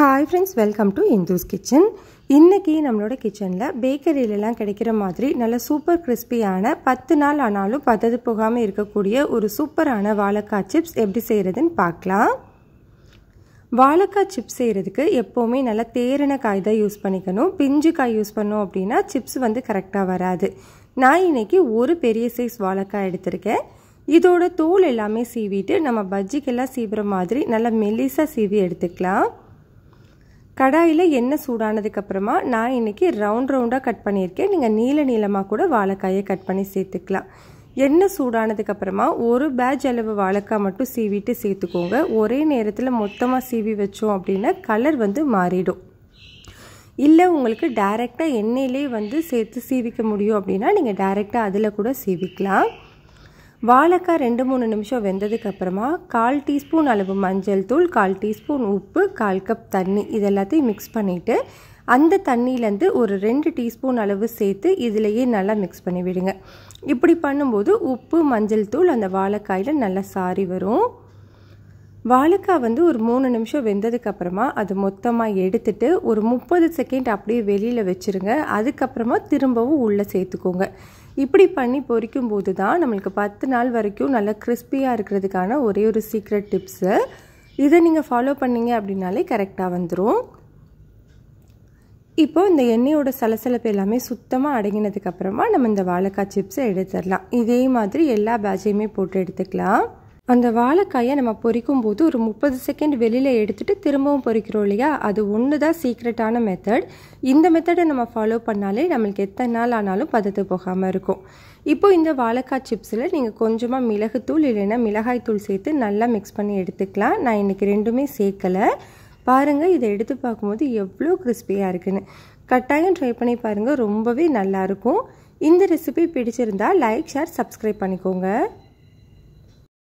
Hi friends, welcome to Indu's Kitchen. இன்னைக்கு நம்மளோட கிச்சன்ல பேக்கரியில எல்லாம் கிடைக்கிற மாதிரி நல்ல சூப்பர் கிறிஸ்பியான 10 நாள் ஆனாலும் பதது போகாம இருக்கக்கூடிய ஒரு சூப்பரான வாழைக்காய் சிப்ஸ் எப்படி செய்யறதுன்னு பார்க்கலாம். வாழைக்காய் சிப்ஸ் செய்யறதுக்கு எப்பவுமே நல்ல தேறின காய் தான் யூஸ் பண்ணிக்கணும். பிஞ்சு காய் யூஸ் பண்ணோம் அப்படினா சிப்ஸ் வந்து கரெக்ட்டா வராது. நான் இன்னைக்கு ஒரு பெரிய சைஸ் வாழைக்காய் எடுத்துர்க்கேன். இதோட தோல் எல்லாமே சீவிட்டு நம்ம பஜ்ஜிக்கெல்லாம் சீவுற மாதிரி நல்ல மெல்லிசா சீவி எடுத்துக்கலாம். கடாயில எண்ணெய் சூடானதுக்கு அப்புறமா நான் இன்னைக்கு ரவுண்டா கட் பண்ணியிருக்கேன். நீங்க நீளமா கூட வாழைக்காயை கட் பண்ணி சேர்த்துக்கலாம். எண்ணெய் சூடானதுக்கு அப்புறமா ஒரு பேட்ச் அளவு வாழைக்காய் மட்டும் சீவிட்டு சேர்த்துக்கோங்க. ஒரே நேரத்தில் மொத்தமா சீவி வச்சோம் அப்படின்னா கலர் வந்து மாறிடும். இல்லை உங்களுக்கு டைரக்டா எண்ணெயிலே வந்து சேர்த்து சீவிக்க முடியும் அப்படின்னா நீங்க டைரக்டா அதில் கூட சீவிக்கலாம். வாழைக்காய் 2-3 நிமிஷம் வெந்ததுக்கு அப்புறமா 1/4 டீஸ்பூன் அளவு மஞ்சள் தூள், 1/4 டீஸ்பூன் உப்பு, 1/4 கப் தண்ணி இது எல்லாத்தையும் மிக்ஸ் பண்ணிட்டு அந்த தண்ணியிலேருந்து ஒரு 2 டீஸ்பூன் அளவு சேர்த்து இதிலேயே நல்லா மிக்ஸ் பண்ணி விடுங்க. இப்படி பண்ணும்போது உப்பு மஞ்சள் தூள் அந்த வாழைக்காயில் நல்லா சாரி வரும். வாழைக்காய் வந்து ஒரு 3 நிமிஷம் வெந்ததுக்கு அப்புறமா அது மொத்தமாக எடுத்துட்டு ஒரு 30 செகண்ட் அப்படியே வெளியில் வச்சுருங்க. அதுக்கப்புறமா திரும்பவும் உள்ளே சேர்த்துக்கோங்க. இப்படி பண்ணி பொரிக்கும் போது தான் நம்மளுக்கு 10 நாள் வரைக்கும் நல்லா கிறிஸ்பியாக இருக்கிறதுக்கான ஒரே ஒரு சீக்ரெட் டிப்ஸு. இதை நீங்கள் ஃபாலோ பண்ணீங்க அப்படின்னாலே கரெக்டாக வந்துடும். இப்போ இந்த எண்ணெயோட சலசலப்பு எல்லாமே சுத்தமாக அடங்கினதுக்கு அப்புறமா நம்ம இந்த வாழைக்காய் சிப்ஸை எடுத்துடலாம். இதே மாதிரி எல்லா பேட்சையுமே போட்டு எடுத்துக்கலாம். அந்த வாழைக்காயை நம்ம பொரிக்கும் போது ஒரு 30 செகண்ட் வெளியில் எடுத்துட்டு திரும்பவும் பொரிக்கிறோம் இல்லையா, அது ஒன்று தான் சீக்ரெட்டான மெத்தட். இந்த மெத்தடை நம்ம ஃபாலோ பண்ணாலே நம்மளுக்கு எத்தனை நாள் ஆனாலும் பதத்து போகாமல் இருக்கும். இப்போ இந்த வாழைக்காய் சிப்ஸில் நீங்கள் கொஞ்சமாக மிளகுத்தூள் இல்லைன்னா மிளகாய் தூள் சேர்த்து நல்லா மிக்ஸ் பண்ணி எடுத்துக்கலாம். நான் இன்றைக்கி ரெண்டுமே சேர்க்கலை. பாருங்கள், இதை எடுத்து பார்க்கும்போது எவ்வளோ கிறிஸ்பியாக இருக்குன்னு. கட்டாயம் ட்ரை பண்ணி பாருங்கள், ரொம்பவே நல்லாயிருக்கும். இந்த ரெசிபி பிடிச்சிருந்தா லைக், ஷேர், சப்ஸ்கிரைப் பண்ணிக்கோங்க.